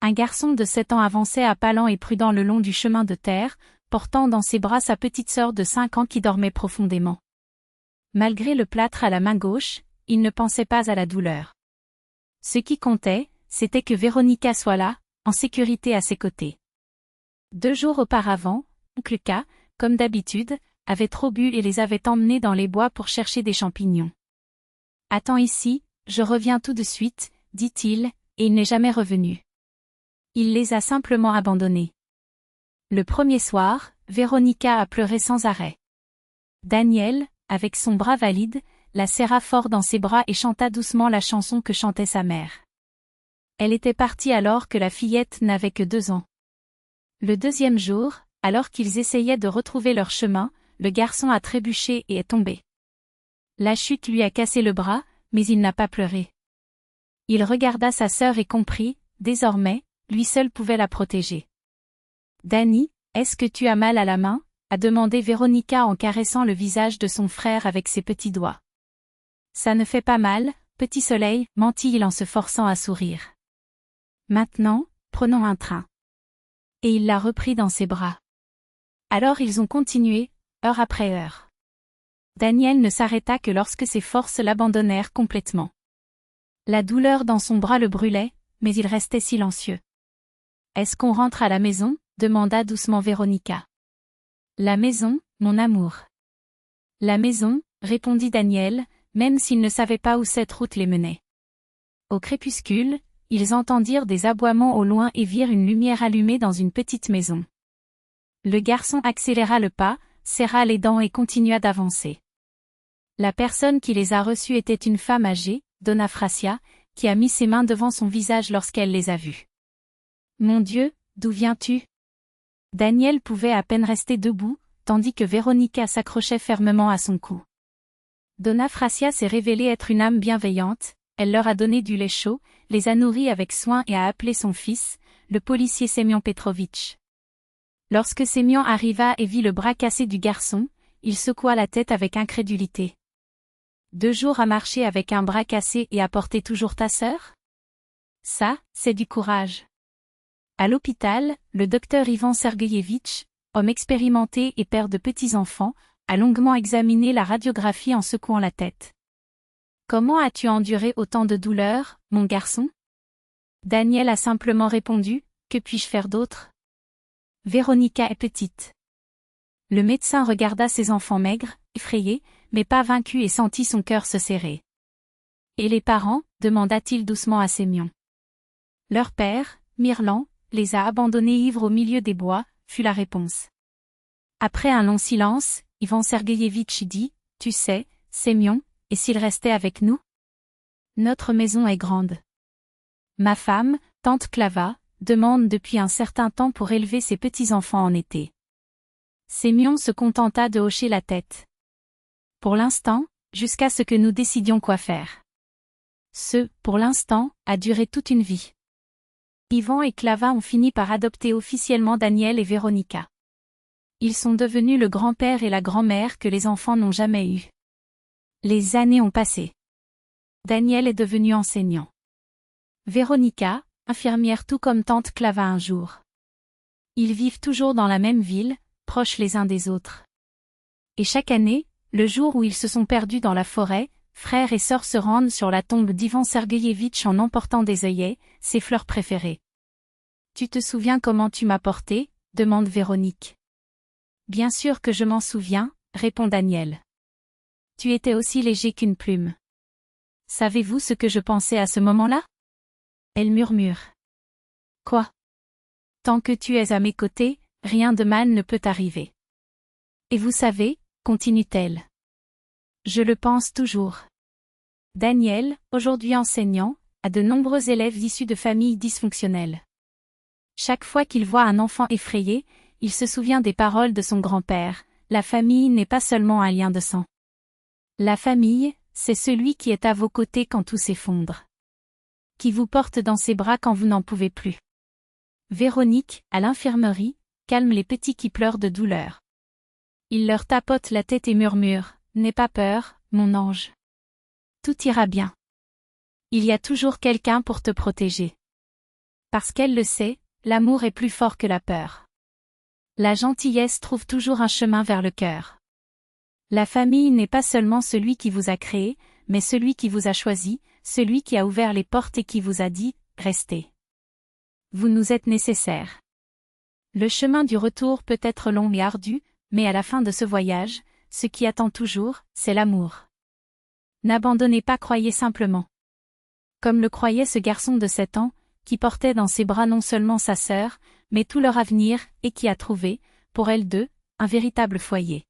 Un garçon de 7 ans avançait à pas lents et prudents le long du chemin de terre, portant dans ses bras sa petite sœur de 5 ans qui dormait profondément. Malgré le plâtre à la main gauche, il ne pensait pas à la douleur. Ce qui comptait, c'était que Véronica soit là, en sécurité à ses côtés. 2 jours auparavant, oncle K, comme d'habitude, avait trop bu et les avait emmenés dans les bois pour chercher des champignons. « Attends ici, je reviens tout de suite, dit-il, et il n'est jamais revenu. Il les a simplement abandonnés. Le premier soir, Véronica a pleuré sans arrêt. Daniel, avec son bras valide, la serra fort dans ses bras et chanta doucement la chanson que chantait sa mère. Elle était partie alors que la fillette n'avait que 2 ans. Le deuxième jour, alors qu'ils essayaient de retrouver leur chemin, le garçon a trébuché et est tombé. La chute lui a cassé le bras, mais il n'a pas pleuré. Il regarda sa sœur et comprit, désormais, lui seul pouvait la protéger. « Danny, est-ce que tu as mal à la main ?» a demandé Véronica en caressant le visage de son frère avec ses petits doigts. « Ça ne fait pas mal, petit soleil, mentit-il en se forçant à sourire. Maintenant, prenons un train. » Et il l'a repris dans ses bras. Alors ils ont continué, heure après heure. Daniel ne s'arrêta que lorsque ses forces l'abandonnèrent complètement. La douleur dans son bras le brûlait, mais il restait silencieux. « Est-ce qu'on rentre à la maison ?» demanda doucement Véronica. « La maison, mon amour. »« La maison » répondit Daniel, même s'il ne savait pas où cette route les menait. Au crépuscule, ils entendirent des aboiements au loin et virent une lumière allumée dans une petite maison. Le garçon accéléra le pas, serra les dents et continua d'avancer. La personne qui les a reçus était une femme âgée, Donna Francia, qui a mis ses mains devant son visage lorsqu'elle les a vus. « Mon Dieu, d'où viens-tu » Daniel pouvait à peine rester debout, tandis que Véronica s'accrochait fermement à son cou. Donna Francia s'est révélée être une âme bienveillante, elle leur a donné du lait chaud, les a nourris avec soin et a appelé son fils, le policier Semyon Petrovitch. Lorsque Semyon arriva et vit le bras cassé du garçon, il secoua la tête avec incrédulité. « 2 jours à marcher avec un bras cassé et à porter toujours ta sœur ? Ça, c'est du courage. » À l'hôpital, le docteur Ivan Sergueïevitch, homme expérimenté et père de petits-enfants, a longuement examiné la radiographie en secouant la tête. « Comment as-tu enduré autant de douleurs, mon garçon ?» Daniel a simplement répondu, « Que puis-je faire d'autre ? Véronica est petite. » Le médecin regarda ses enfants maigres, effrayés, mais pas vaincus et sentit son cœur se serrer. « Et les parents ?» demanda-t-il doucement à Semyon. « Leur père, Mirlan, les a abandonnés ivres au milieu des bois, » fut la réponse. Après un long silence, Ivan Sergueïevitch dit, « Tu sais, Semyon, et s'il restait avec nous ? Notre maison est grande. Ma femme, tante Clava, demande depuis un certain temps pour élever ses petits-enfants en été. » Semyon se contenta de hocher la tête. « Pour l'instant, jusqu'à ce que nous décidions quoi faire. » Ce « pour l'instant » a duré toute une vie. Ivan et Clava ont fini par adopter officiellement Daniel et Véronica. Ils sont devenus le grand-père et la grand-mère que les enfants n'ont jamais eus. Les années ont passé. Daniel est devenu enseignant. Véronica, infirmière tout comme tante Clava un jour. Ils vivent toujours dans la même ville, proches les uns des autres. Et chaque année, le jour où ils se sont perdus dans la forêt, frères et sœurs se rendent sur la tombe d'Ivan Sergueïevitch en emportant des œillets, ses fleurs préférées. « Tu te souviens comment tu m'as porté ?» demande Véronique. « Bien sûr que je m'en souviens » répond Daniel. « Tu étais aussi léger qu'une plume. » « Savez-vous ce que je pensais à ce moment-là » Elle murmure. « Quoi ? Tant que tu es à mes côtés, rien de mal ne peut arriver. » « Et vous savez, » continue-t-elle. « Je le pense toujours. » Daniel, aujourd'hui enseignant, a de nombreux élèves issus de familles dysfonctionnelles. Chaque fois qu'il voit un enfant effrayé, il se souvient des paroles de son grand-père. La famille n'est pas seulement un lien de sang. La famille, c'est celui qui est à vos côtés quand tout s'effondre. Qui vous porte dans ses bras quand vous n'en pouvez plus. Véronique, à l'infirmerie, calme les petits qui pleurent de douleur. Il leur tapote la tête et murmure, « N'aie pas peur, mon ange. Tout ira bien. Il y a toujours quelqu'un pour te protéger. » Parce qu'elle le sait, l'amour est plus fort que la peur. La gentillesse trouve toujours un chemin vers le cœur. La famille n'est pas seulement celui qui vous a créé, mais celui qui vous a choisi, celui qui a ouvert les portes et qui vous a dit « Restez ». Vous nous êtes nécessaires. Le chemin du retour peut être long et ardu, mais à la fin de ce voyage, ce qui attend toujours, c'est l'amour. N'abandonnez pas, croyez simplement. Comme le croyait ce garçon de 7 ans, qui portait dans ses bras non seulement sa sœur, mais tout leur avenir, et qui a trouvé, pour elles deux, un véritable foyer.